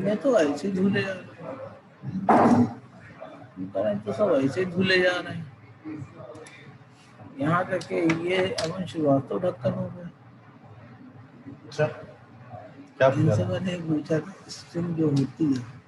मैं तो ऐसे झूले जा रहे, तो सब ऐसे झूले जा रहे हैं। यहाँ तक कि ये अमन श्रीवास्तव ढक्कन हो गए। अच्छा, क्या जिनसे मैंने पूछा स्ट्रिंग जो होती है,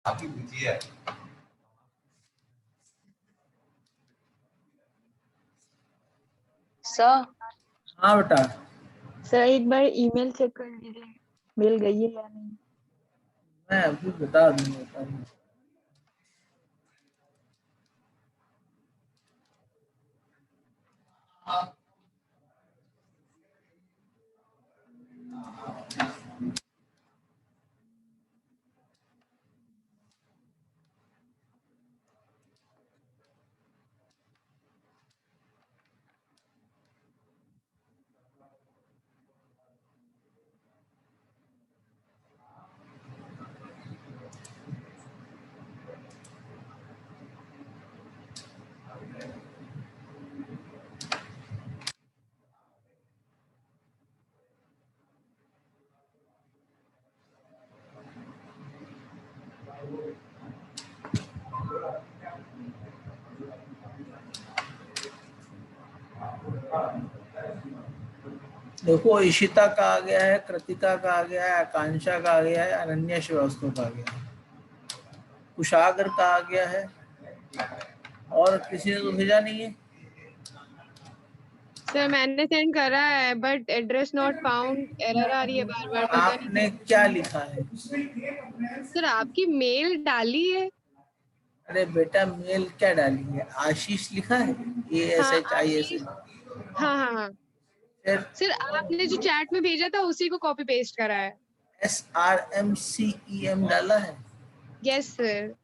आपकी बुद्धि है। सर, हाँ बेटा, सर एक बार ईमेल चेक कर लीजिए, मिल गई है या नहीं। मैं अभी बता दूंगा। देखो, इशिता का आ गया है, कृतिका का आ गया है, आकांक्षा का आ गया है, अनन्या श्रीवास्तव का आ गया है, कुशागर का आ गया है, और किसी ने तो भेजा नहीं है। सर मैंने सेंड करा है but address not found error आ रही है बार बार, पता नहीं। आपने क्या लिखा है? सर आपकी मेल डाली है। अरे बेटा, मेल क्या डाली है? आशीष लिखा है, ASHIS। हाँ हाँ हाँ फिर सर आपने जो चैट में भेजा था उसी को कॉपी पेस्ट करा है। SRMCEM डाला है? यस सर,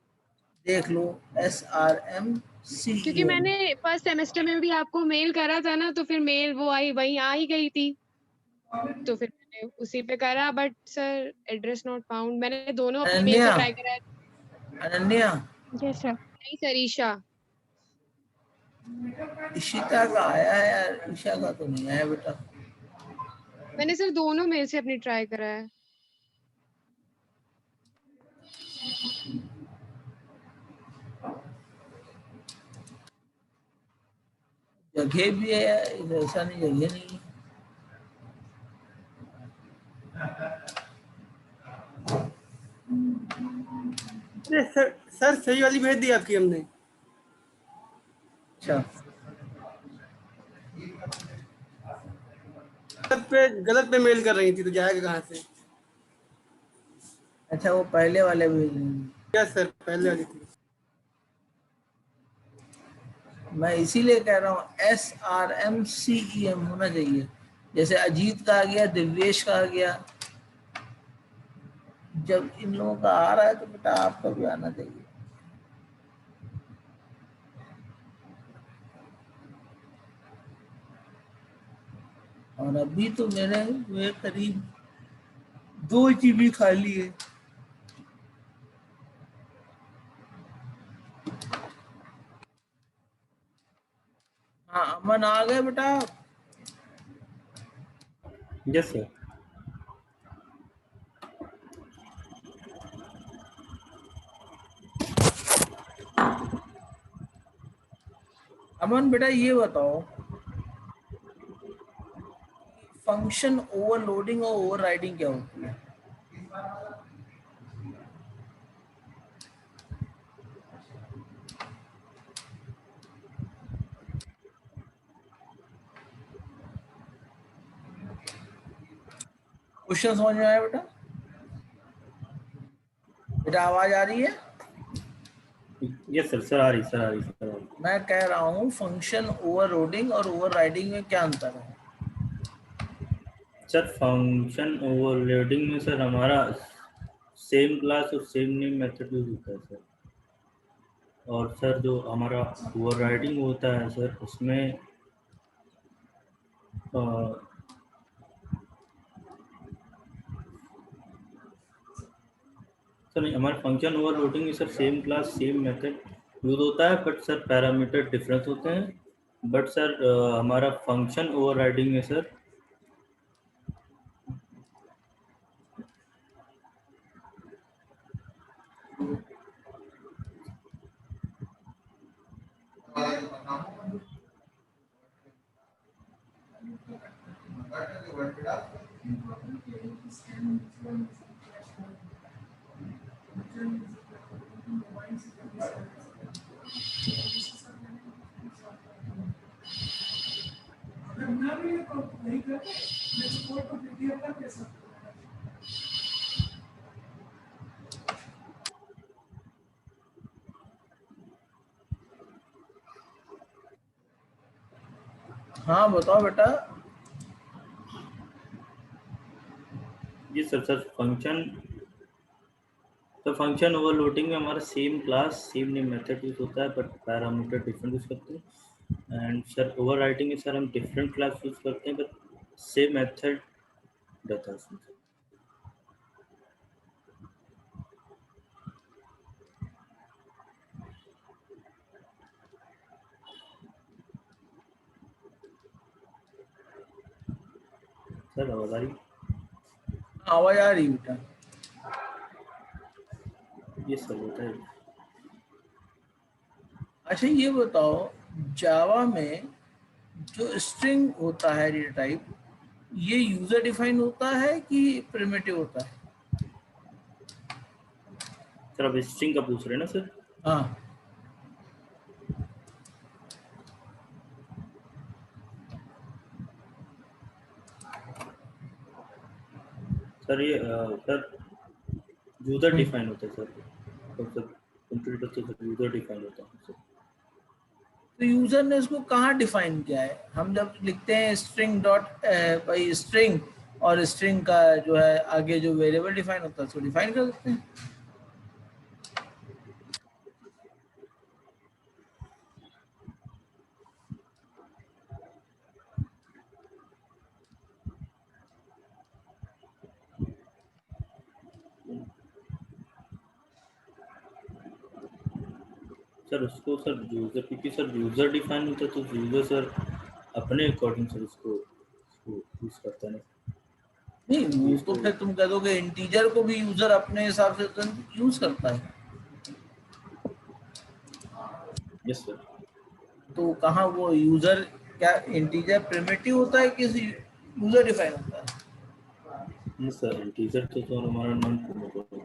देख लो, क्योंकि SRMCEM। मैंने फर्स्ट सेमेस्टर में भी आपको मेल करा था ना, तो फिर मेल वो आई वहीं आ ही गई थी, तो फिर मैंने उसी पे करा। But sir address not found, मैंने दोनों अपनी मेल से अनन्या, ट्राई करा है। Ananya, yes sir. नहीं सर, ईशा। इशिता का आया है यार, ईशा का तो नहीं आया बेटा। मैंने सर दोनों मेल से अपनी ट्राई करा है। जगह भी है, ऐसा नहीं जगह नहीं है। अरे सर सही वाली भेज दी आपकी हमने। अच्छा, गलत पे मेल कर रही थी तो जाएगा कहाँ से? अच्छा, वो पहले वाले भी। क्या सर, पहले वाली थी। मैं इसीलिए कह रहा हूँ SRMCEM होना चाहिए। जैसे अजीत का आ गया, दिव्येश का आ गया। जब इन लोगों का आ रहा है तो बेटा आपका भी आना चाहिए। और अभी तो मेरे करीब 2 GB खाली है। हाँ, अमन आ गए बेटा। Yes sir. अमन बेटा, ये बताओ, फंक्शन ओवरलोडिंग और ओवरराइडिंग क्या होती है? क्वेश्चन समझ में आया बेटा? बेटा आवाज आ रही है? यस सर, सर आ रही, सर आ रही, सर आ रही। मैं कह रहा हूँ फंक्शन ओवरलोडिंग और ओवरराइडिंग में क्या अंतर है? सर फंक्शन ओवरलोडिंग में सर हमारा सेम क्लास और सेम नेम मेथड यूज होता है सर। और सर जो हमारा ओवरराइडिंग होता है सर, उसमें सर नहीं, हमारे फंक्शन ओवरलोडिंग में sir same class same method use होता है, बट सर पैरामीटर डिफरेंस होते हैं। बट सर हमारा फंक्शन ओवरराइडिंग में सर हाँ बताओ बेटा। जी सर, फंक्शन ओवरलोडिंग में हमारा same class same name method use होता है, बट पैरामीटर डिफरेंट यूज करते हैं। एंड सर ओवरराइडिंग में सर हम डिफरेंट क्लास यूज करते हैं, बट सेम मेथड रहता है उसमें। सर आवाज आ रही? आवाज आ रही बेटा? ये सर बताइए। अच्छा ये बताओ, जावा में जो स्ट्रिंग होता है डेटा टाइप, ये यूजर डिफाइन होता है कि प्रिमिटिव होता है? सर अब स्ट्रिंग का पूछ रहे हैं ना सर? हाँ। सर ये सर यूजर डिफाइन होता है सर। तो सर कंप्यूटर तो सर यूजर डिफाइन होता है सर। तो यूजर ने इसको कहाँ डिफाइन किया है? हम जब लिखते हैं स्ट्रिंग डॉट भाई स्ट्रिंग, और स्ट्रिंग का जो है आगे जो वेरिएबल डिफाइन होता है उसको डिफाइन कर देते हैं। सर उसको सर यूजर, क्योंकि सर यूजर डिफाइन होता है तो यूजर सर अपने अकॉर्डिंग सर उसको यूज करता है ना। नहीं, वो तो फिर तुम कह दोगे इंटीजर को भी यूजर अपने हिसाब से तो यूज करता है। Yes sir. तो कहाँ वो यूजर, क्या इंटीजर प्रिमिटिव होता है कि यूजर डिफाइन होता है? यस सर, इंटीजर तो सर हमारा नॉन प्रिमिटिव है।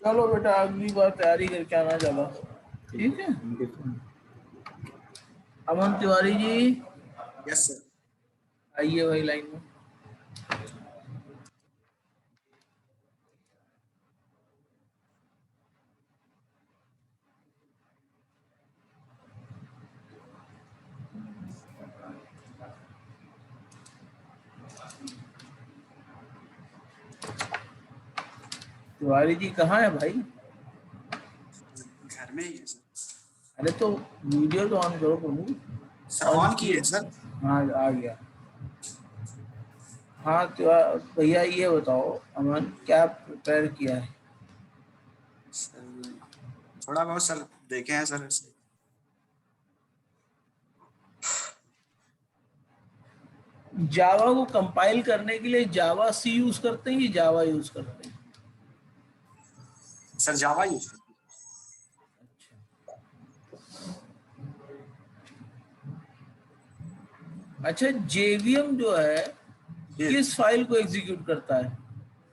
चलो बेटा अगली बार तैयारी करके आना चलो, ठीक है? अमन तिवारी जी यस सर। आइए भाई लाइन में। तिवारी जी कहाँ है भाई? घर में ही है सर। अरे तो वीडियो तो ऑन करो प्रभु। सर ऑन किए सर। हाँ आ गया। हाँ तो भैया ये बताओ अमन, क्या प्रिपेयर किया है? सर थोड़ा बहुत सर देखे हैं सर ऐसे। जावा को कंपाइल करने के लिए जावा सी यूज करते हैं कि जावा यूज करते हैं? सर जावा यूज करते हैं। अच्छा जेवीएम जो है किस फाइल को एग्जीक्यूट करता है?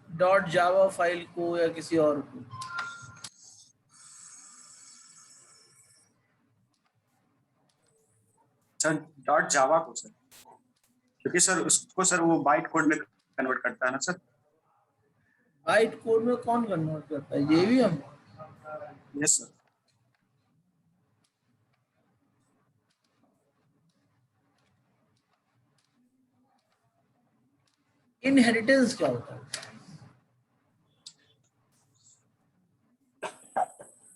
डॉट जावा फाइल को या किसी और को? सर डॉट जावा को सर, क्योंकि सर उसको सर वो बाइट कोड में कन्वर्ट करता है ना सर। बाइट कोड में कौन कन्वर्ट करता है? जेवीएम? Yes sir. इनहेरिटेंस क्या होता है?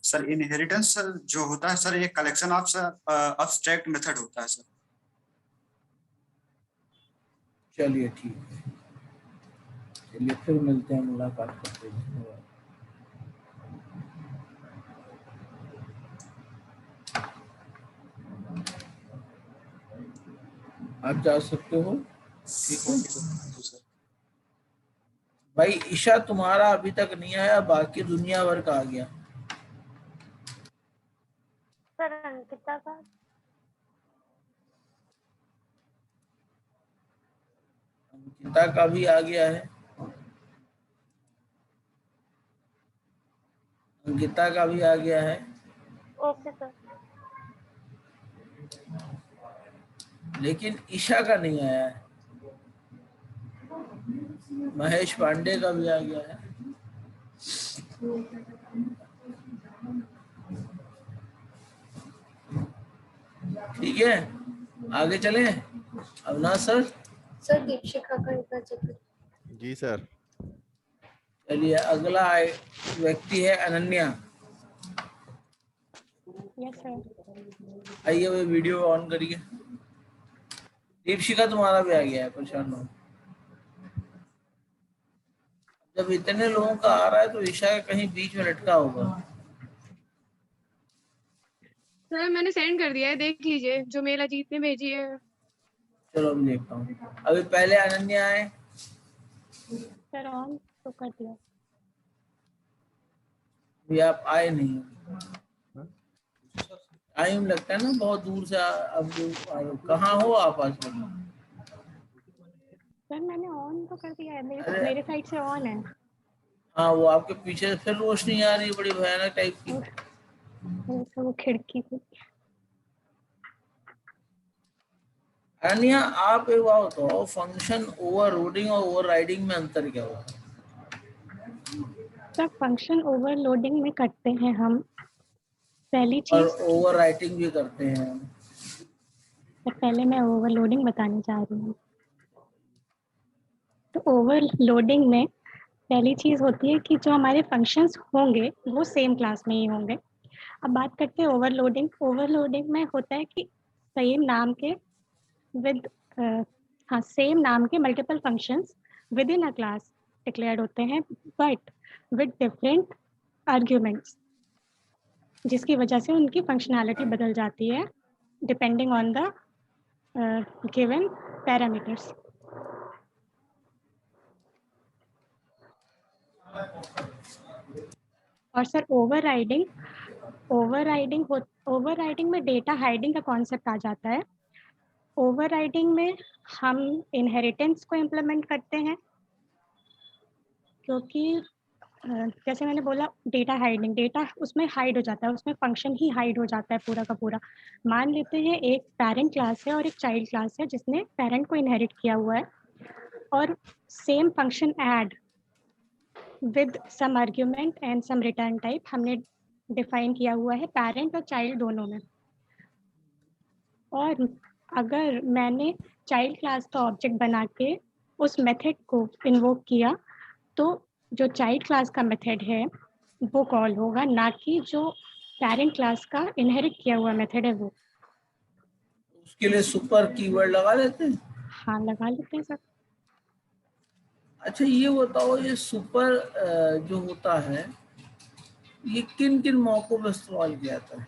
सर इनहेरिटेंस सर जो होता है सर, ये कलेक्शन ऑफ अब्स्ट्रैक्ट मेथड होता है सर। चलिए ठीक है, चलिए फिर मिलते हैं, मुलाकात करते हैं। धन्यवाद। आप जा सकते हो, ठीक है। सर भाई ईशा तुम्हारा अभी तक नहीं आया, बाकी दुनिया भर का आ गया। सर अंकिता का अंकिता का भी आ गया है, अंकिता का भी आ गया है, ओके सर। लेकिन ईशा का नहीं आया है। महेश पांडे का भी आ गया है। ठीक है, आगे चलें। अविनाश सर। सर दीक्षिका का एक बार चेक करिए। जी सर। चलिए अगला व्यक्ति है अनन्या। Yes sir. आइए वो वीडियो ऑन करिए। दीपशिका तुम्हारा भी आ गया है, परेशान हो। जब इतने लोगों का आ रहा है तो ईशा का कहीं बीच में लटका होगा। सर मैंने सेंड कर दिया है, देख लीजिए जो मेल अजीत ने भेजी है। चलो अभी देखता हूँ। अभी पहले अनन्या आए। सर ऑन तो कर दिया। अभी आप आए नहीं, टाइम लगता है ना, बहुत दूर से अब कहाँ हो आप आजकल? सर मैंने ऑन तो कर दिया है, अरे। मेरे साइड से ऑन है। हाँ वो आपके पीछे फिर रोशनी आ रही है बड़ी भयानक टाइप की। वो खिड़की से। अनन्या आप एक बात बताओ, फंक्शन ओवरलोडिंग और ओवरराइडिंग में अंतर क्या होता है? सर फंक्शन ओवरलोडिंग में करते हैं हम पहली और चीज। ओवरराइटिंग भी करते हैं। सर पहले मैं ओवरलोडिंग बताने जा रही हूँ। तो ओवरलोडिंग में पहली चीज होती है कि जो हमारे फंक्शंस होंगे वो सेम क्लास में ही होंगे। अब बात करते हैं ओवरलोडिंग। ओवरलोडिंग में होता है कि सेम नाम के विद सेम नाम के multiple functions with in a class declared होते हैं, बट विद डिफरेंट आर्ग्यूमेंट्स, जिसकी वजह से उनकी फंक्शनैलिटी बदल जाती है depending on the given parameters. और सर ओवरराइडिंग में डेटा हाइडिंग का कॉन्सेप्ट आ जाता है। ओवरराइडिंग में हम इनहेरिटेंस को इम्प्लीमेंट करते हैं, क्योंकि जैसे मैंने बोला डेटा हाइडिंग, डेटा उसमें हाइड हो जाता है, उसमें फंक्शन ही हाइड हो जाता है पूरा का पूरा। मान लेते हैं एक पेरेंट क्लास है और एक चाइल्ड क्लास है जिसने पेरेंट को इनहेरिट किया हुआ है, और same function add with some argument and some return type हमने डिफाइन किया हुआ है पेरेंट और चाइल्ड दोनों में। और अगर मैंने चाइल्ड क्लास का ऑब्जेक्ट बना के उस मेथड को इन्वोक किया, तो जो चाइल्ड क्लास का मेथड है वो कॉल होगा, ना कि जो पेरेंट क्लास का इनहेरिट किया हुआ मेथड है वो। उसके लिए सुपर कीवर्ड लगा लेते हैं। हाँ लगा लेते हैं सर। अच्छा ये बताओ, ये सुपर जो होता है ये किन किन मौकों पर इस्तेमाल किया जाता है?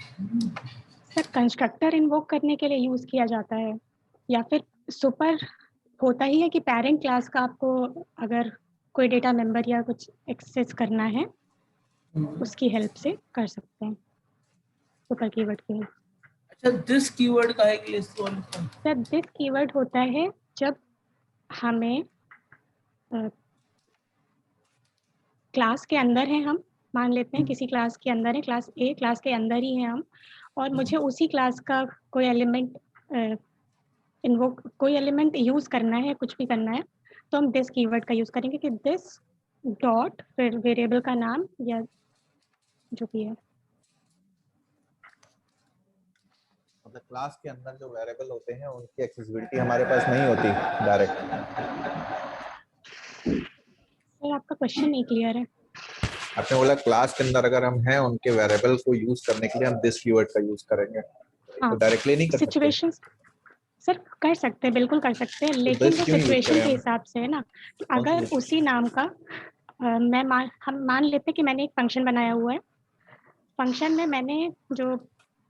सर कंस्ट्रक्टर इन्वोक करने के लिए यूज किया जाता है, या फिर सुपर होता ही है कि पेरेंट क्लास का आपको अगर कोई डेटा मेंबर या कुछ एक्सेस करना है उसकी हेल्प से कर सकते हैं सुपर कीवर्ड के लिए। अच्छा दिस कीवर्ड काहे के लिए इस्तेमाल होता है? सर दिस कीवर्ड होता है जब हमें क्लास के अंदर है, हम मान लेते हैं किसी क्लास के अंदर है, क्लास ए क्लास के अंदर ही है हम, और मुझे उसी क्लास का कोई एलिमेंट इन्वोक कोई एलिमेंट यूज करना है, कुछ भी करना है, तो हम दिस कीवर्ड का यूज करेंगे कि दिस डॉट फिर वेरिएबल का नाम या जो भी है। मतलब क्लास के अंदर जो वेरिएबल होते हैं उनकी एक्सेसिबिलिटी हमारे पास नहीं होती डायरेक्ट। सर आपका क्वेश्चन नहीं क्लियर है। आपने बोला क्लास के अंदर अगर हम हैं उनके वेरिएबल को यूज करने के लिए हम दिस कीवर्ड का यूज करेंगे, हाँ, तो डायरेक्टली नहीं कर सकते। सिचुएशंस सर कर सकते हैं, बिल्कुल कर सकते हैं, लेकिन दिस वो क्यों यूज सिचुएशन करें के हम? हिसाब से है ना कि कौन सी अगर situation? उसी नाम का हम मान लेते हैं कि मैंने एक फंक्शन बनाया हुआ है, फंक्शन में मैंने जो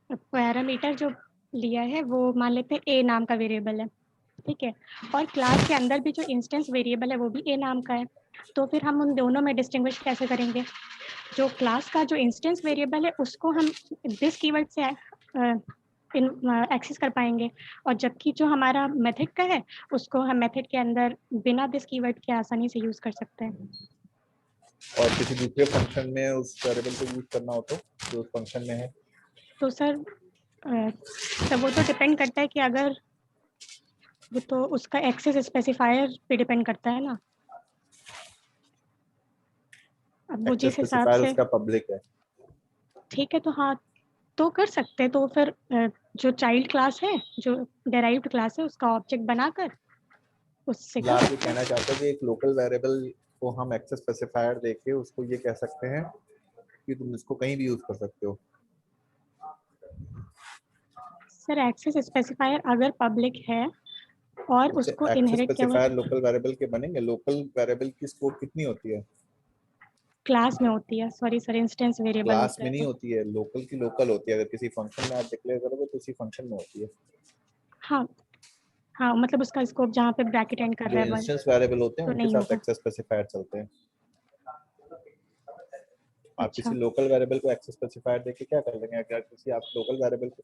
पैरामीटर जो लिया है वो मान लेते हैं ए नाम का वेरिएबल है, ठीक है, और क्लास के अंदर भी जो इंस्टेंस वेरिएबल है वो भी ए नाम का है, तो फिर हम उन दोनों में डिस्टिंग्विश कैसे करेंगे? जो क्लास का जो इंस्टेंस वेरिएबल है उसको हम दिस कीवर्ड से एक्सेस कर पाएंगे, और जबकि जो हमारा मेथड का है उसको हम मेथड के अंदर बिना दिस कीवर्ड के आसानी से यूज कर सकते हैं। और किसी दूसरे फंक्शन में उस वेरिएबल को यूज करना हो तो जो उस फंक्शन में है, तो सर तब वो तो डिपेंड करता है कि अगर वो तो उसका एक्सेस स्पेसिफायर पे डिपेंड करता है ना, अब वो एक्सेस जिस हिसाब स्पेसिफायर से उसका पब्लिक है। ठीक है, तो हाँ तो कर सकते हैं, तो फिर जो चाइल्ड क्लास है, जो डेराइव्ड क्लास है, उसका ऑब्जेक्ट बनाकर उससे मतलब कर आप ये सकते हैं। कहना चाहते हो कि एक लोकल वेरिएबल को हम एक्सेस स्पेसिफायर देके उसको ये कह सकते हैं कि तुम इसको कहीं भी यूज कर सकते हो। सर एक्सेस स्पेसिफायर अगर पब्लिक है और उसको एक्सेस इनहेरिट किया हुआ स्पेसिफायर लोकल वेरिएबल के बनेंगे। लोकल वेरिएबल की स्कोप कितनी होती है? क्लास में होती है, sorry sir, instance variable class होता में है नहीं वो। होती है, लोकल की लोकल होती है। अगर किसी फंक्शन में आप डिक्लेयर करोगे तो उसी फंक्शन में होती है। हाँ हाँ, मतलब उसका स्कोप जहाँ पे ब्रैकेट एंड कर जो रहा है इंस्टेंस वेरिएबल होते हैं तो उनके नहीं साथ होगा। एक्सेस स्पेसिफायर चलते हैं। आप अच्छा, किसी लोकल वेरिएबल को एक्सेस स्पेसिफायर देके क्या कर लेंगे? अगर किसी आप लोकल वेरिएबल को,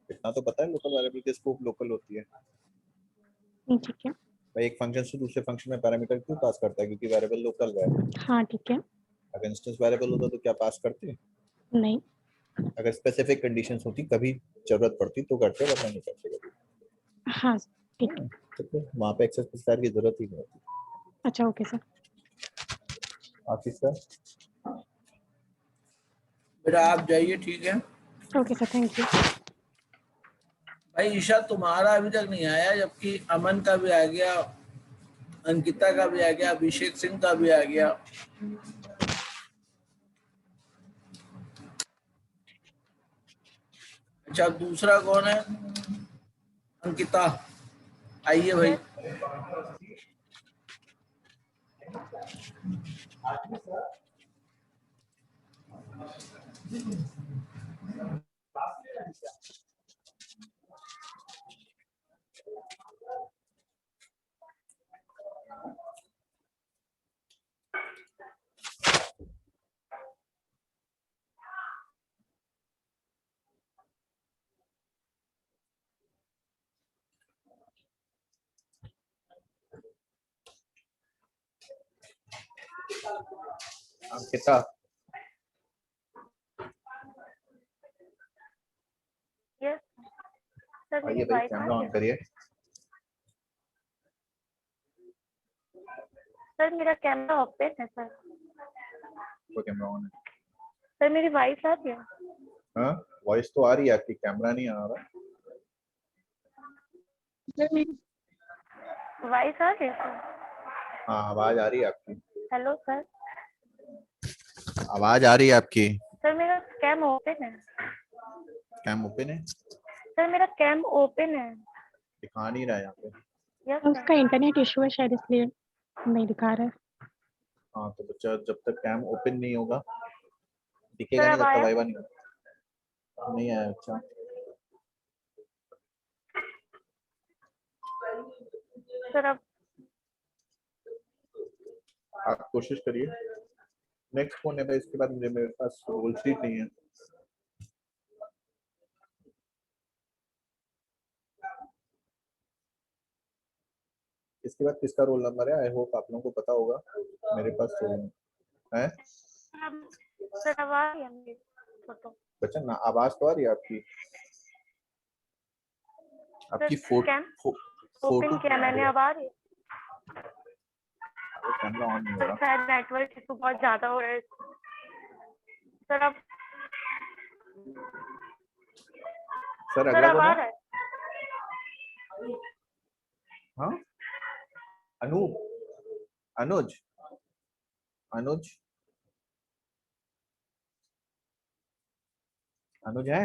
इतना तो पता है लोकल वेरिएबल की स्कोप लोकल होती है। ठीक है। भाई एक फंक्शन से दूसरे फंक्शन में पैरामीटर क्यों पास करता है? क्योंकि वेरिएबल लोकल है। हाँ ठीक है। अगर इंस्टेंस वेरिएबल होता तो क्या पास करते? नहीं, अगर स्पेसिफिक कंडीशंस होती कभी जरूरत पड़ती तो करते, वरना नहीं करते कभी। हाँ ठीक है। ठीक है, वहाँ पे एक्सेस स्पेसिफायर की जरूरत ही नहीं होती। अच्छा ओके सर। आशीष सर, बेटा आप जाइए, ठीक है। Okay sir, thank you. भाई ईशा तुम्हारा अभी तक नहीं आया, जबकि अमन का भी आ गया, अंकिता का भी आ गया, अभिषेक सिंह का भी आ गया। अच्छा दूसरा कौन है? अंकिता, आइए भाई। अंकिता यस सर, मेरी आइए भाई, वाइफ आ कैमरा रही ऑन है। करिए। सर मेरा कैमरा ओपन है सर। वो कैमरा ऑन है। सर मेरी वाइफ आ रही है। हाँ, वॉइस तो आ रही है आपकी, कैमरा नहीं आ रहा। वाइफ आ रही है सर। हाँ, आवाज आ रही है आपकी। Hello sir. आवाज आ रही है आपकी। सर मेरा कैम ओपन है। कैम ओपन है? सर मेरा कैम ओपन है। दिखा नहीं रहा है यहाँ पे। यस उसका सर। इंटरनेट इशू है शायद, इसलिए नहीं दिखा रहा है। हाँ, तो बच्चा जब तक कैम ओपन नहीं होगा दिखेगा सर नहीं, अब तब तक आया? वाइवा नहीं होगा। नहीं आया? अच्छा, सर अब आप कोशिश करिए। नेक्स्ट फोन है भाई, इसके बाद मुझे, मेरे पास रोल शीट नहीं है। इसके बाद किसका रोल नंबर है? आई होप आप लोगों को पता होगा। मेरे पास तो है। सर अब आ रही है मेरी फोटो। बच्चा ना, आवाज तो आ रही है आपकी। आपकी कैम ओपन फोटो किया मैंने, अब आ रही है? कैमरा ऑन नहीं हो रहा। शायद नेटवर्क इशू बहुत ज्यादा हो रहा है सर। अब सर सर अगला अब कौन आ है? रहा है? हाँ, अनूप, अनुज, अनुज, अनुज है?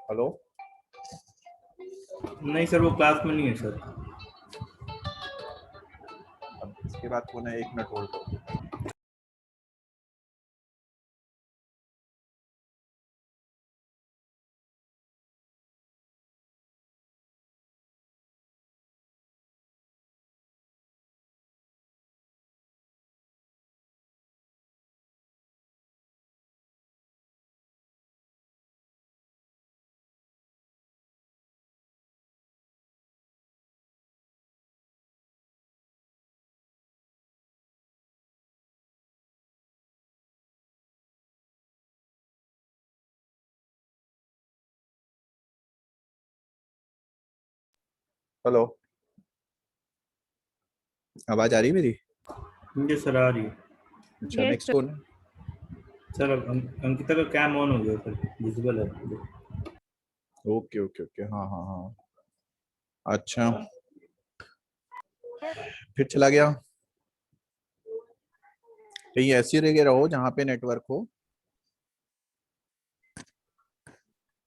हेलो, नहीं सर, वो क्लास में नहीं है सर। अब इसके बाद कौन है? 1 मिनट होल्ड करो। हेलो, आवाज आ रही है मेरी? मुझे सर आ रही है। अच्छा, Yes, नेक्स्ट sir. कौन है? सर अब अंकिता का कैम ऑन हो गया सर, विजिबल है। ओके ओके ओके, हाँ हाँ हाँ, अच्छा, फिर चला गया। कहीं ऐसी जगह रहो जहाँ पे नेटवर्क हो।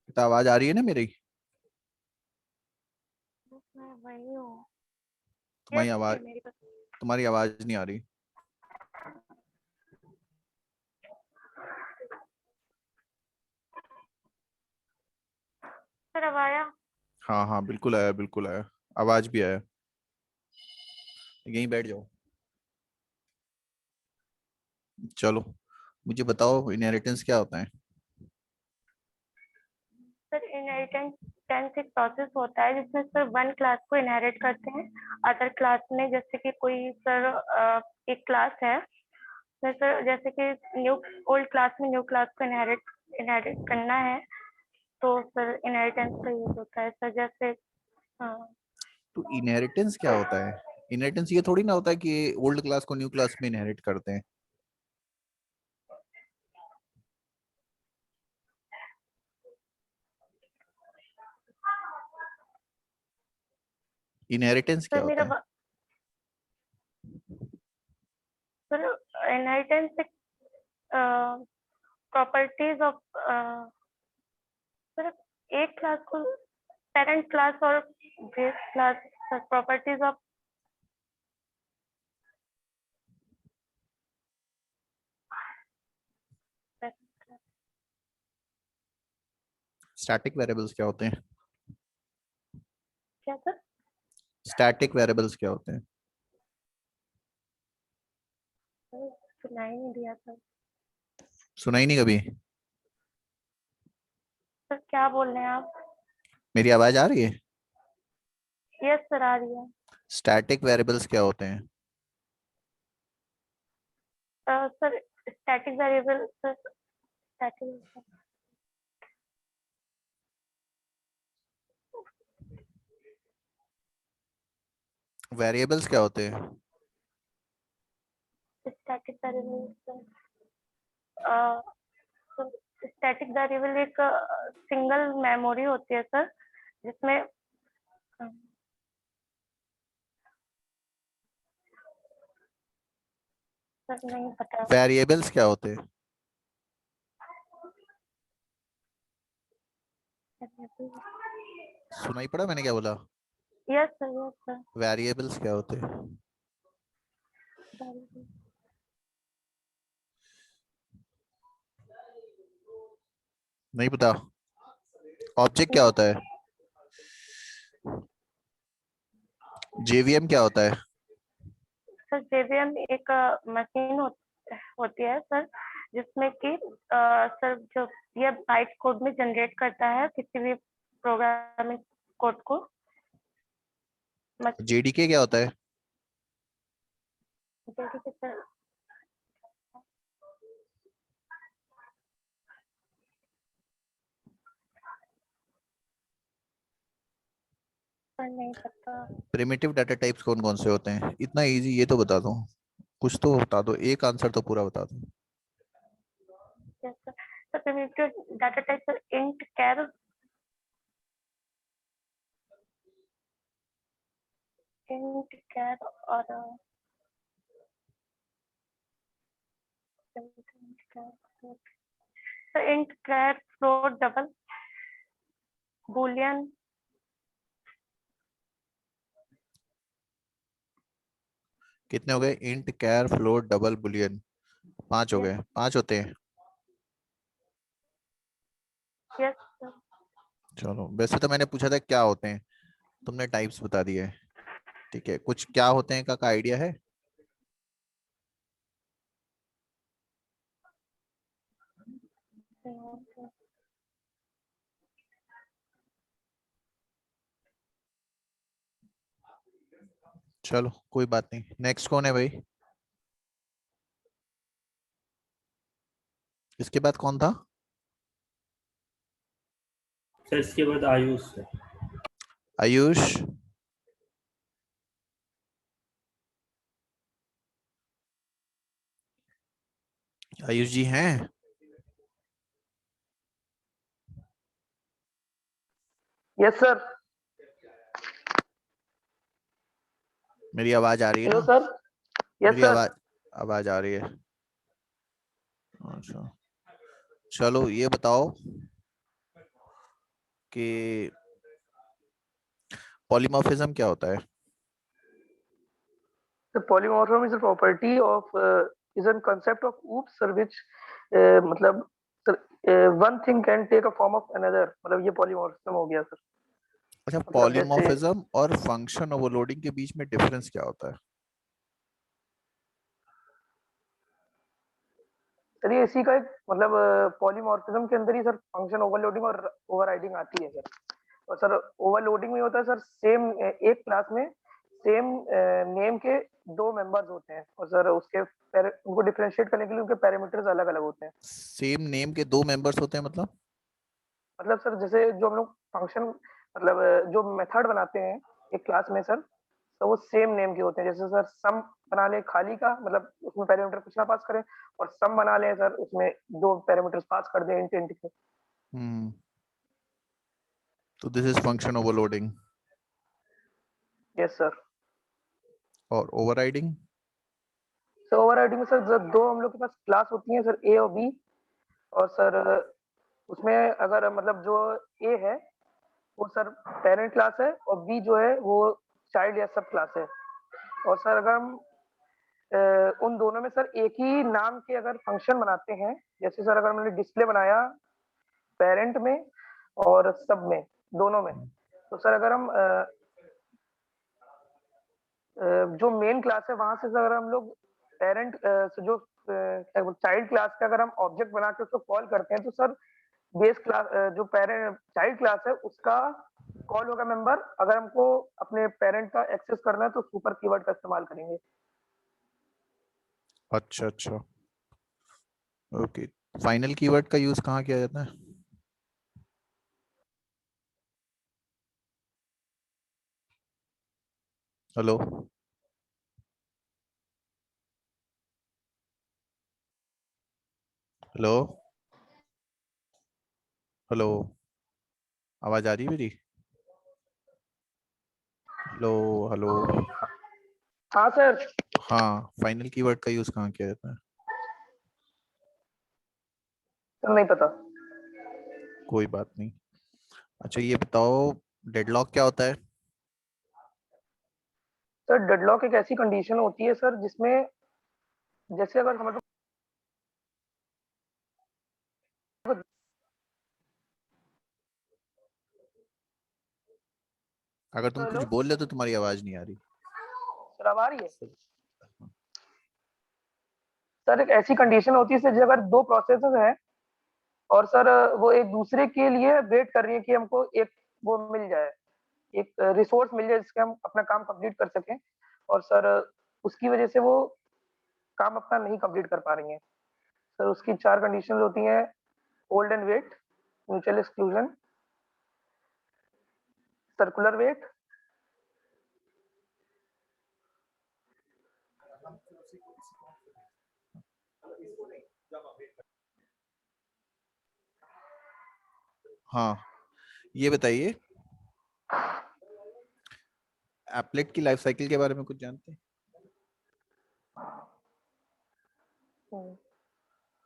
तो आवाज आ रही है ना मेरी? मैं वही हूँ। तुम्हारी Yes, आवाज, मेरी पास। तुम्हारी आवाज नहीं आ रही। सर अब आया? हाँ हाँ, बिल्कुल आया, बिल्कुल आया, आवाज भी आया। यहीं बैठ जाओ। चलो, मुझे बताओ इनहेरिटेंस क्या होता है? सर इनहेरिटेंस एक प्रोसेस होता है जिसमें सर वन क्लास को इनहेरिट करते हैं अदर क्लास में। जैसे कि कोई सर एक क्लास है सर, जैसे कि न्यू ओल्ड क्लास में न्यू क्लास को इनहेरिट करना है तो सर इनहेरिटेंस का यूज होता है सर। जैसे तो इनहेरिटेंस क्या होता है? इनहेरिटेंस ये थोड़ी ना होता है कि ओल्ड क्लास को न्यू क्लास में इनहेरिट करते हैं। इनहेरिटेंस क्या सर होता है? सर इनहेरिटेंस एक प्रॉपर्टीज ऑफ सर एक क्लास को पेरेंट क्लास और base class properties of static variables क्या होते हैं? क्या सर? स्टैटिक वेरिएबल्स क्या होते हैं? सुनाई नहीं दिया सर। सुना ही नहीं कभी? सर क्या बोल रहे हैं आप? मेरी आवाज आ रही है? यस सर आ रही है। स्टैटिक वेरिएबल्स क्या होते हैं? Sir static variable sir static variables क्या होते हैं? Static variable sir static variable एक सिंगल मेमोरी होती है सर जिसमें सर नहीं पता। वेरिएबल्स क्या होते हैं? सुनाई पड़ा मैंने क्या बोला? Yes sir yes sir. Variables क्या होते हैं? नहीं पता? ऑब्जेक्ट क्या होता है? जेवीएम क्या होता है? सर जेवीएम एक मशीन होती है सर जिसमें कि सर जो ये बाइट कोड में जनरेट करता है किसी भी प्रोग्रामिंग कोड को। जेडीके क्या होता है? ठीक है सर। सर नहीं पता। प्रिमिटिव डाटा टाइप्स कौन कौन से होते हैं? इतना इजी, ये तो बता दो, कुछ तो बता दो, एक आंसर तो पूरा बता दो। Yes sir. Sir primitive data type sir int char और sir int char float double boolean. कितने हो गए? Int, char, float, double, boolean, 5 हो यस गए। 5 होते हैं। Yes sir. चलो, वैसे तो मैंने पूछा था क्या होते हैं, तुमने टाइप्स बता दिए। ठीक है, कुछ क्या होते हैं का आइडिया है? चलो कोई बात नहीं। नेक्स्ट कौन है भाई? इसके बाद कौन था? सर इसके बाद आयुष सर। आयुष। आयुष जी हैं? Yes sir. मेरी आवाज आ रही है हेलो ना? सर। यस मेरी सर। आवाज आवाज आ रही है? अच्छा, चलो ये बताओ कि पॉलीमॉर्फिज्म क्या होता है? The polymorphism is a property of is a concept of oops sir which मतलब sir one thing can take a form of another मतलब ये polymorphism हो गया सर। अच्छा, मतलब जैसे पॉलीमॉर्फिज्म और फंक्शन ओवरलोडिंग के बीच में डिफरेंस क्या होता है? सर ये इसी का एक मतलब पॉलीमॉर्फिज्म के अंदर ही सर फंक्शन ओवरलोडिंग और ओवरराइडिंग आती है सर। और सर ओवरलोडिंग में होता है सर सेम एक क्लास में सेम नेम के दो मेंबर्स होते हैं और सर उसके उनको डिफरेंशिएट करने के लिए उनके पैरामीटर्स अलग अलग होते हैं। सेम नेम के दो मेंबर्स होते हैं मतलब सर जैसे जो हम लोग फंक्शन मतलब जो मेथड बनाते हैं एक क्लास में सर तो वो सेम नेम के होते हैं। जैसे सर सम बना ले खाली का मतलब उसमें पैरामीटर कुछ ना पास करें और सम बना ले सर उसमें दो पैरामीटर्स पास कर दें इंट इंट के। हम्म, तो this is function overloading. Yes sir. और ओवरराइडिंग? सर ओवरराइडिंग में सर दो हम लोग के पास क्लास होती है सर ए और बी और सर उसमें अगर मतलब जो ए है वो सर पेरेंट क्लास है और बी जो है वो चाइल्ड या सब क्लास है। और सर अगर हम उन दोनों में सर एक ही नाम के अगर फंक्शन बनाते हैं जैसे सर अगर हमने डिस्प्ले बनाया पेरेंट में और सब में दोनों में तो सर अगर हम जो मेन क्लास है वहां से अगर हम लोग पेरेंट जो चाइल्ड क्लास का अगर हम ऑब्जेक्ट बना के उसको कॉल करते हैं तो सर बेस क्लास जो पेरेंट चाइल्ड क्लास है उसका कॉल होगा मेंबर। अगर हमको अपने पेरेंट का एक्सेस करना है तो सुपर कीवर्ड का इस्तेमाल करेंगे। अच्छा अच्छा, ओके। फाइनल कीवर्ड का यूज कहाँ किया जाता है? हेलो? हेलो? हेलो? आवाज आ रही है मेरी? हेलो? हेलो? हाँ सर। हाँ, फाइनल कीवर्ड का यूज कहाँ किया जाता है? सर नहीं पता। कोई बात नहीं। अच्छा ये बताओ, डेडलॉक क्या होता है? सर डेडलॉक एक ऐसी कंडीशन होती है सर जिसमें जैसे अगर समझ लो अगर तुम कुछ हेलो बोल रहे हो तो तुम्हारी आवाज नहीं आ रही। सर अब आ रही है। सर एक ऐसी कंडीशन होती है सर अगर दो प्रोसेसेस हैं और सर वो एक दूसरे के लिए वेट कर रही है कि हमको एक वो मिल जाए एक रिसोर्स मिल जाए जिसके हम अपना काम कंप्लीट कर सकें और सर उसकी वजह से वो काम अपना नहीं कंप्लीट कर पा रही हैं। सर उसकी चार कंडीशन होती हैं hold and wait mutual exclusion circular wait हाँ, ये बताइए एप्लेट की लाइफ साइकिल के बारे में कुछ जानते हैं?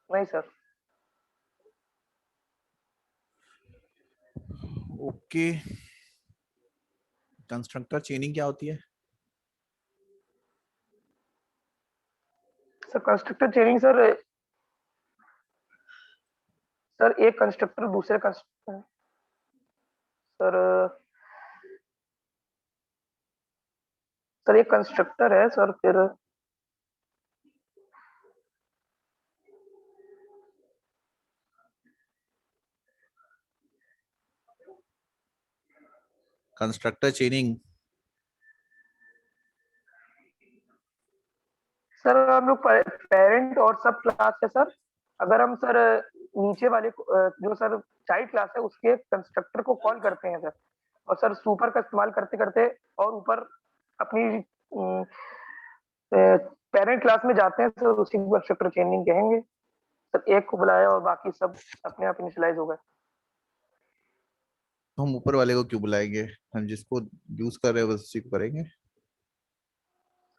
नहीं सर। ओके, कंस्ट्रक्टर चेनिंग क्या होती है? सर कंस्ट्रक्टर चेनिंग सर, सर एक कंस्ट्रक्टर दूसरे कंस्ट्रक्टर सर, सर एक कंस्ट्रक्टर है सर, फिर कंस्ट्रक्टर चेनिंग सर हम लोग पेरेंट और सब क्लास है सर। अगर हम सर नीचे वाले जो सर चाइल्ड क्लास है उसके कंस्ट्रक्टर को कॉल करते हैं सर, और सर सुपर का इस्तेमाल करते करते और ऊपर अपनी पेरेंट क्लास में जाते हैं सर, उसी को कंस्ट्रक्टर चेनिंग कहेंगे सर। एक को बुलाया और बाकी सब अपने आप इनिशियलाइज हो गए। तो हम ऊपर वाले को क्यों बुलाएंगे? हम जिसको यूज कर रहे हैं बस उसी को करेंगे।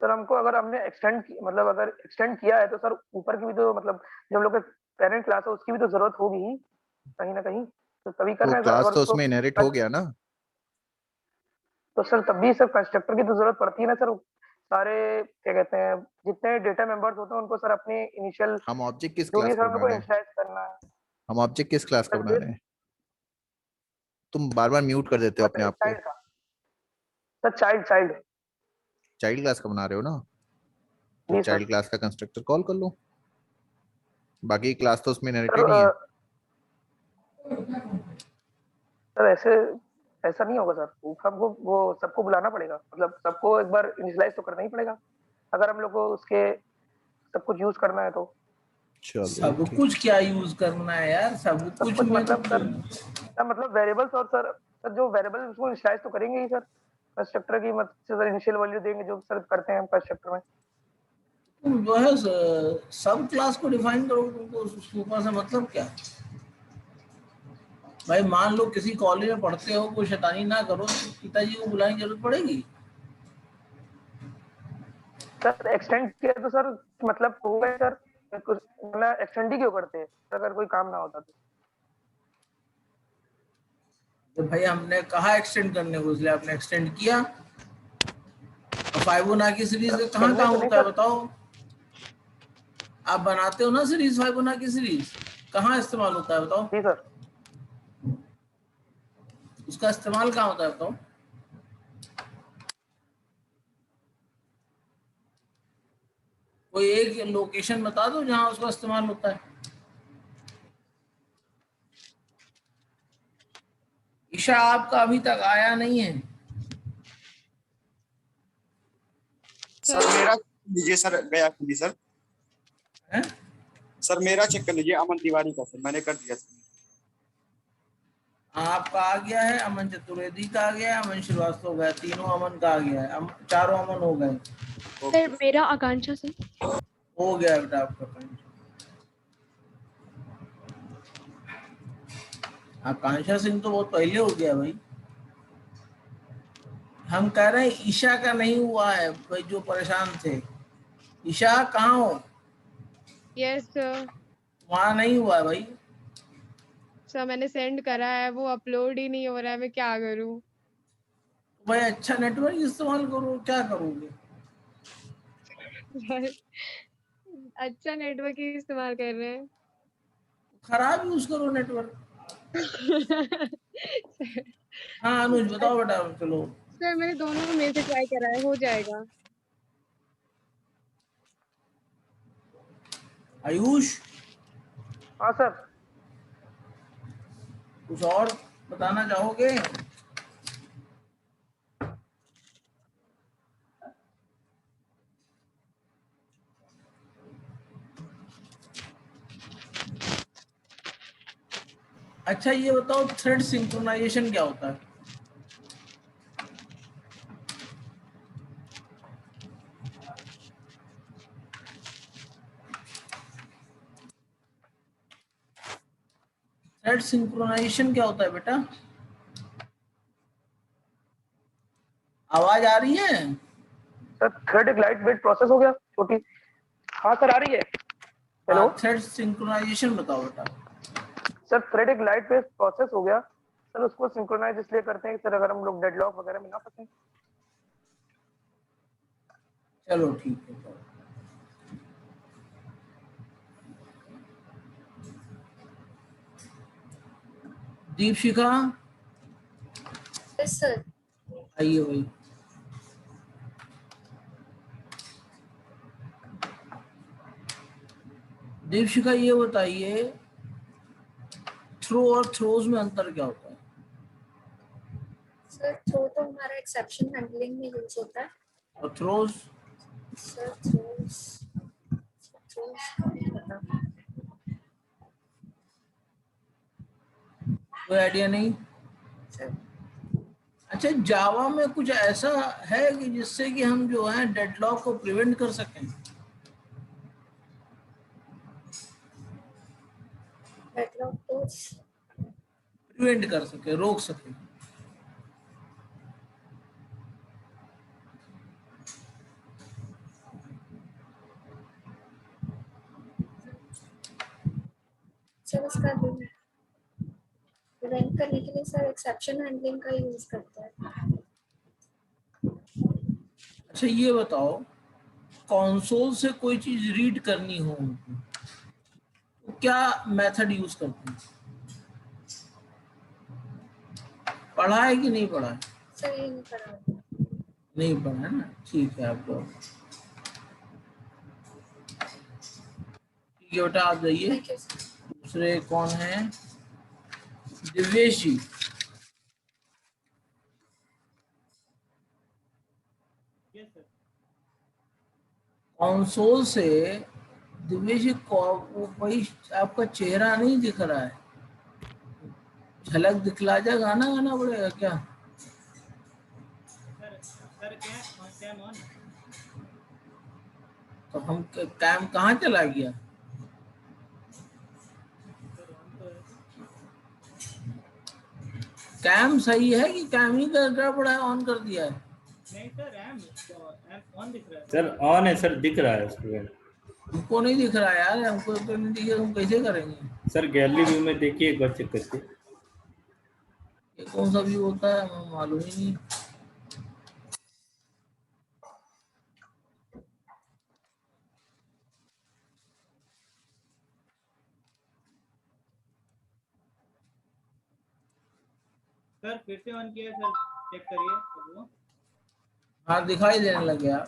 सर हमको अगर हमने एक्सटेंड मतलब अगर एक्सटेंड किया है तो सर ऊपर की भी तो मतलब जो हम लोग के पेरेंट क्लास है उसकी भी तो जरूरत होगी ही कहीं ना कहीं, तो तभी कर तो रहे हैं सर। क्लास अगर तो उसको उसमें इनहेरिट हो गया ना। तो सर तब भी सर कंस्ट्रक्टर की तो जरूरत पड़ती है ना सर। सारे क्या कहते हैं जितने डेटा मेंबर्स होते हैं उनको सर अपने इनिशियल हम ऑब्जेक्ट किस जो भी क्लास सर का हम लोग बना को रहे हैं? इनिशियलाइज करना है हम ऑब्जेक्ट किस क्लास का सर। बना रहे हैं? तुम बार बार म्यूट कर देते हो अपने आप को। चाइल्ड का sir, child child. Child class का बना रहे हो ना, तो जी चाइल्ड सर। क्लास का कंस्ट्रक्टर कॉल कर लो। बाकी क्लास तो उसमें सर इनहेरिटेड ही है। सर ऐसे ऐसा नहीं होगा सर, हमको वो सबको बुलाना पड़ेगा, मतलब सबको एक बार इनिशियलाइज तो करना ही पड़ेगा अगर हम लोग को उसके सब कुछ यूज करना है तो। चलो सब ठीक। कुछ क्या यूज करना है यार, सब सब कुछ कुछ में तो मतलब सर मतलब वेरिएबल्स और सर जो वेरिएबल उसको इनिशियलाइज तो करेंगे ही सर। कंस्ट्रक्टर की मतलब सर इनिशियल वैल्यू देंगे जो सर करते हैं हम कंस्ट्रक्टर में। तुम जो है सब क्लास को डिफाइन करो, तुमको ऊपर से मतलब क्या? भाई मान लो किसी कॉलेज में पढ़ते हो, कोई शैतानी ना करो, तो पिताजी को बुलाने की जरूरत पड़ेगी? सर एक्सटेंड किया तो सर मतलब होगा ही सर, कुछ मतलब एक्सटेंड ही क्यों करते हैं अगर कोई काम ना होता तो। तो भाई हमने कहा एक्सटेंड करने को, इसलिए आपने एक्सटेंड किया। फाइबोनाची सीरीज सर का कहाँ करने काम तो नहीं होता है सर। बताओ? आप बनाते हो ना सीरीज, फाइबोनाची सीरीज, कहाँ इस्तेमाल होता है बताओ? जी सर। उसका इस्तेमाल कहाँ होता है बताओ? कोई एक लोकेशन बता दो जहां उसका इस्तेमाल होता है। ईशा आपका अभी तक आया नहीं है। सर मेरा लीजिए सर, गया खुली सर। हैं? सर मेरा चेक कर लीजिए, अमन तिवारी का सर मैंने कर दिया सर। आपका आ गया है, अमन चतुर्वेदी का आ गया है, अमन श्रीवास्तव गया, तीनों अमन का आ गया है, चारों अमन हो गए। सर मेरा आकांक्षा से। हो गया बेटा आपका पॉइंट। आकांक्षा सिंह तो बहुत पहले हो गया भाई। हम कह रहे हैं ईशा का नहीं हुआ है भाई, जो परेशान थे। ईशा कहाँ हो? Yes sir. वहां नहीं हुआ है भाई। सर मैंने सेंड करा है, वो अपलोड ही नहीं हो रहा है, मैं क्या करूं? भाई अच्छा नेटवर्क इस्तेमाल करो, क्या करोगे? सर अच्छा नेटवर्क ही इस्तेमाल कर रहे हैं। खराब यूज करो नेटवर्क। सर हाँ अनुज बताओ बेटा, चलो। सर मैंने दोनों में से ट्राई करा है, हो जाएगा। आयुष हाँ सर। कुछ और बताना चाहोगे? अच्छा ये बताओ थ्रेड सिंक्रोनाइजेशन क्या होता है? थ्रेड सिंक्रोनाइजेशन क्या होता है बेटा? आवाज आ रही है? सर थ्रेड एक लाइट वेट प्रोसेस हो गया छोटी। हाँ सर आ रही है। हेलो थ्रेड सिंक्रोनाइजेशन बताओ बेटा। सर थ्रेड एक लाइट वेट प्रोसेस हो गया सर, उसको सिंक्रोनाइज इसलिए करते हैं कि सर अगर हम लोग डेडलॉक वगैरह में ना फंसे। चलो ठीक है। Deepshikha yes sir. आइए भाई। दीपशिखा ये बताइए, थ्रो और थ्रोज में अंतर क्या होता है? सर थ्रो तो हमारा एक्सेप्शन हैंडलिंग में यूज होता है। और थ्रोज? सर थ्रोज नहीं पता। कोई आइडिया नहीं? सर अच्छा, जावा में कुछ ऐसा है कि जिससे कि हम जो है डेडलॉक को प्रिवेंट कर सकें? डेडलॉक तो प्रिवेंट कर सके, रोक सके? सर उसका प्रिवेंट करने के लिए सर एक्सेप्शन हैंडलिंग का यूज करता है। अच्छा ये बताओ, कंसोल से कोई चीज रीड करनी हो उनको, तो क्या मेथड यूज करते हैं? पढ़ा है कि नहीं पढ़ा है? सर ये नहीं पढ़ा। नहीं पढ़ा है ना, ठीक है। आपको ठीक है बेटा, आप जाइए। Thank you sir. दूसरे कौन है? दिव्येश जी। कंसोल से दिव्येश जी को वही आपका चेहरा नहीं दिख रहा है, झलक दिखला जा, गाना गाना पड़ेगा क्या? तो हम कैम कहाँ चला गया? कैम सही है कि कैम ही गड़बड़ है, ऑन कर दिया है? सर ऑन है सर, दिख रहा है उसमें। हमको नहीं दिख रहा यार, हमको तो नहीं दिखे, हम कैसे करेंगे? सर गैलरी व्यू में देखिए एक बार, चेक करके। ये कौन सा व्यू होता है, हमें मालूम ही नहीं। सर फिर से ऑन किया सर, चेक करिए। हाँ दिखाई देने लग गया।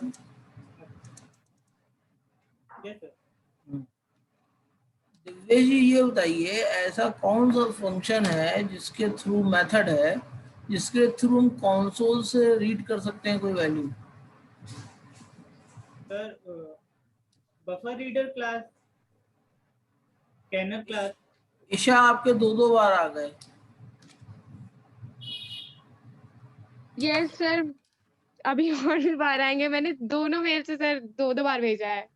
दिव्येश जी ये बताइए, ऐसा कौन सा फंक्शन है जिसके थ्रू, मेथड है जिसके थ्रू हम कंसोल से रीड कर सकते हैं कोई वैल्यू? Sir buffer reader class, scanner class. Isha आपके दो बार आ गए। यस सर, अभी और भी बार आएंगे। मैंने दोनों मेल से सर दो बार भेजा है।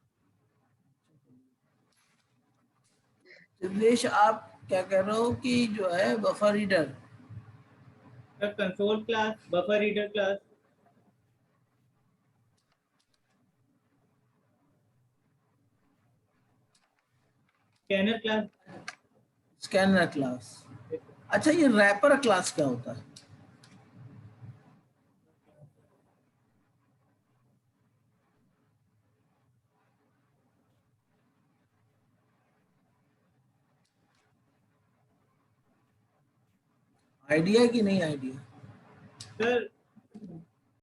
दिव्येश आप क्या कह रहे हो कि जो है buffer reader? Sir console class, buffer reader class, scanner class. Scanner class. अच्छा ये रैपर क्लास क्या होता है? आइडिया कि नहीं आइडिया? सर